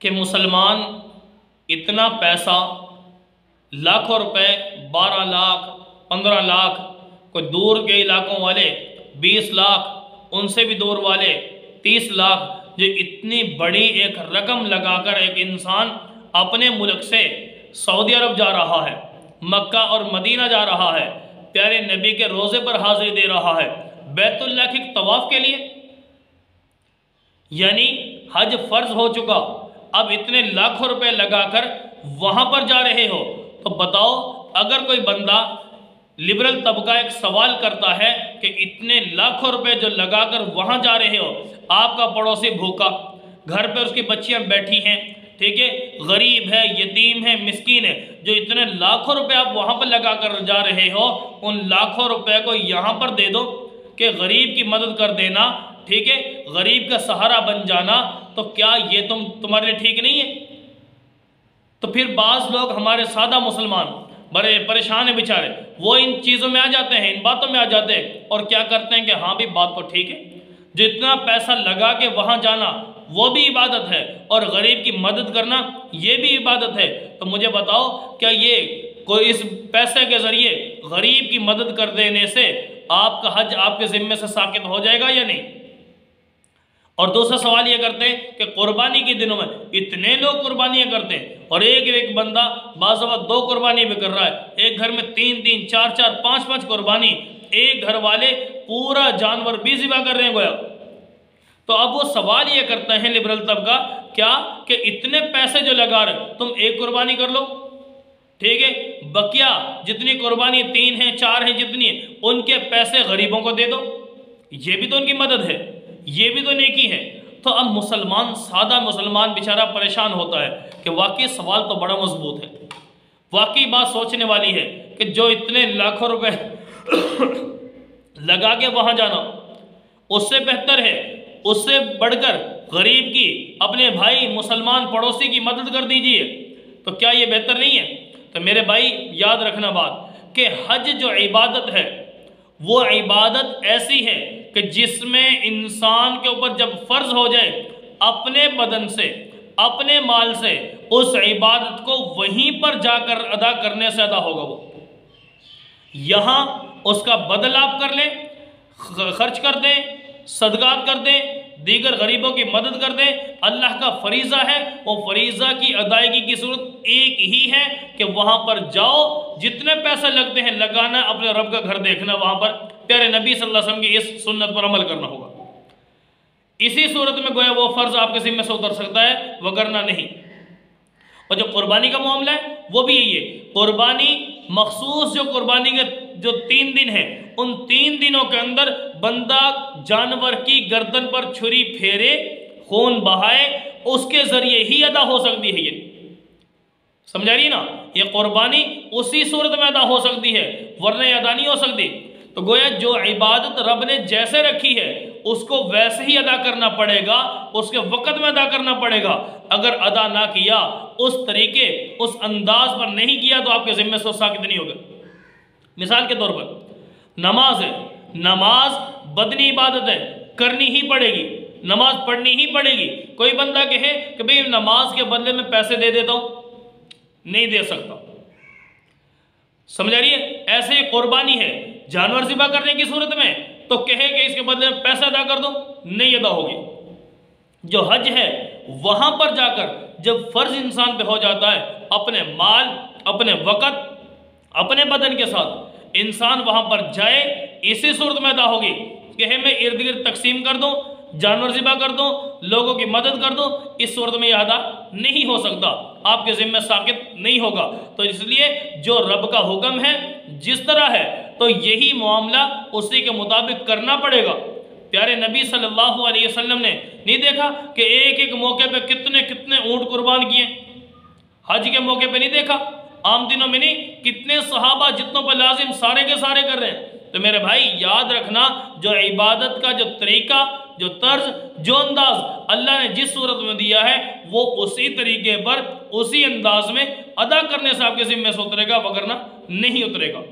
کہ مسلمان اتنا پیسہ، لاکھوں روپے، 12 لاکھ، 15 لاکھ، کوئی دور کے علاقوں والے 20 لاکھ، ان سے بھی دور والے 30 لاکھ، جو اتنی بڑی ایک رقم لگا کر ایک انسان اپنے ملک سے سعودی عرب جا رہا ہے، مکہ اور مدینہ جا رہا ہے، پیارے نبی کے روزے پر حاضری دے رہا ہے بیت اللہ کے طواف کے لیے، یعنی حج فرض ہو چکا، اب اتنے لاکھوں روپے لگا کر وہاں پر جا رہے ہو، تو بتاؤ اگر کوئی بندہ لبرل طبقہ ایک سوال کرتا ہے کہ اتنے لاکھوں روپے جو لگا کر وہاں جا رہے ہو، آپ کا پڑوسی بھوکا، گھر پہ اس کی بچیاں بیٹھی ہیں، ٹھیک ہے، غریب ہے، یتیم ہے، مسکین ہے، جو اتنے لاکھوں روپے آپ وہاں پر لگا کر جا رہے ہو، ان لاکھوں روپے کو یہاں پر دے دو کہ غریب کی مدد کر دینا، ٹھیک ہے، غریب کا سہارا بن جانا، تو کیا یہ تمہارے لیے ٹھیک نہیں ہے؟ تو پھر بعض لوگ ہمارے سادہ مسلمان بڑے پریشان ہیں بیچارے، وہ ان چیزوں میں آ جاتے ہیں، ان باتوں میں آ جاتے ہیں، اور کیا کرتے ہیں کہ ہاں بھی بات تو ٹھیک ہے، جو اتنا پیسہ لگا کے وہاں جانا وہ بھی عبادت ہے، اور غریب کی مدد کرنا یہ بھی عبادت ہے، تو مجھے بتاؤ کیا یہ کوئی اس پیسے کے ذریعے غریب کی مدد کر دینے سے آپ کا حج آپ کے ذمے سے ساقط ہو جائے گا یا نہیں؟ اور دوسرا سوال یہ کرتے ہیں کہ قربانی کے دنوں میں اتنے لوگ قربانیاں کرتے ہیں، اور ایک بندہ بعض وقت 2 قربانی بھی کر رہا ہے، ایک گھر میں 3 4 5 قربانی، ایک گھر والے پورا جانور بھی ذبح کر رہے ہیں گویا۔ تو اب وہ سوال یہ کرتے ہیں لبرل طبقہ کیا کہ اتنے پیسے جو لگا رہے تم ایک قربانی کر لو، ٹھیک ہے، بقیہ جتنی قربانی 3 ہیں 4 ہیں جتنی ہیں ان کے پیسے غریبوں کو دے دو، یہ بھی تو ان کی مدد ہے، یہ بھی تو نیکی ہے۔ تو اب مسلمان، سادہ مسلمان بیچارہ پریشان ہوتا ہے کہ واقعی سوال تو بڑا مضبوط ہے، واقعی بات سوچنے والی ہے کہ جو اتنے لاکھوں روپے لگا کے وہاں جانا، اس سے بہتر ہے، اس سے بڑھ کر غریب کی، اپنے بھائی مسلمان پڑوسی کی مدد کر دیجئے، تو کیا یہ بہتر نہیں ہے؟ تو میرے بھائی یاد رکھنا بات کہ حج جو عبادت ہے وہ عبادت ایسی ہے کہ جس میں انسان کے اوپر جب فرض ہو جائے اپنے بدن سے، اپنے مال سے، اس عبادت کو وہیں پر جا کر ادا کرنے سے ادا ہوگا، وہ یہاں اس کا بدل آپ کر لیں، خرچ کر دیں، صدقات کر دیں، دیگر غریبوں کی مدد کر دیں، اللہ کا فریضہ ہے، وہ فریضہ کی ادائیگی کی صورت ایک ہی ہے کہ وہاں پر جاؤ، جتنے پیسے لگتے ہیں لگانا، اپنے رب کا گھر دیکھنا، وہاں پر پیارے نبی صلی اللہ علیہ وسلم کی اس سنت پر عمل کرنا ہوگا، اسی صورت میں گویا وہ فرض آپ کے ذمہ سے اتر سکتا ہے، وگرنہ نہیں۔ اور جو قربانی کا معاملہ ہے وہ بھی یہی ہے، قربانی مخصوص جو قربانی کے جو 3 دن ہیں، ان 3 دنوں کے اندر بندہ جانور کی گردن پر چھری پھیرے، خون بہائے، اس کے ذریعے ہی ادا ہو سکتی ہے، یہ سمجھا رہی نا، یہ قربانی اسی صورت میں ادا ہو سکتی ہے، ورنہ یہ ادا نہیں ہو سکتی۔ تو گویا جو عبادت رب نے جیسے رکھی ہے اس کو ویسے ہی ادا کرنا پڑے گا، اس کے وقت میں ادا کرنا پڑے گا، اگر ادا نہ کیا، اس طریقے، اس انداز پر نہیں کیا تو آپ کے ذمہ سے ساقط نہیں ہوگا۔ مثال کے طور پر نماز ہے، نماز بدنی عبادت ہے، کرنی ہی پڑے گی، نماز پڑھنی ہی پڑے گی۔ کوئی بندہ کہے کہ بھئی نماز کے بدلے میں پیسے دے دیتا ہوں، نہیں دے سکتا، سمجھ رہی ہے؟ ایسے ہی قربانی ہے، جانور ذبح کرنے کی صورت میں تو کہے کہ اس کے بدلے میں پیسہ ادا کر دو، نہیں ادا ہوگی۔ جو حج ہے وہاں پر جا کر جب فرض انسان پہ ہو جاتا ہے، اپنے مال، اپنے وقت، اپنے بدن کے ساتھ انسان وہاں پر جائے، اسی صورت میں ادا ہوگی۔ کہے میں ارد گرد تقسیم کر دوں، جانور ذبح کر دوں، لوگوں کی مدد کر دوں، اس صورت میں یہ ادا نہیں ہو سکتا، آپ کے ذمہ ساقط نہیں ہوگا۔ تو اس لیے جو رب کا حکم ہے جس طرح ہے تو یہی معاملہ اسی کے مطابق کرنا پڑے گا۔ پیارے نبی صلی اللہ علیہ وسلم نے نہیں دیکھا کہ ایک موقع پہ کتنے اونٹ قربان کیے؟ حج کے موقع پہ نہیں دیکھا؟ عام دنوں میں نہیں؟ کتنے صحابہ جتنوں پر لازم سارے کے سارے کر رہے ہیں۔ تو میرے بھائی یاد رکھنا، جو عبادت کا جو طریقہ، جو طرز، جو انداز اللہ نے جس صورت میں دیا ہے وہ اسی طریقے پر، اسی انداز میں ادا کرنے سے آپ کے ذمہ سے اترے گا، وگرنہ نہیں اترے گا۔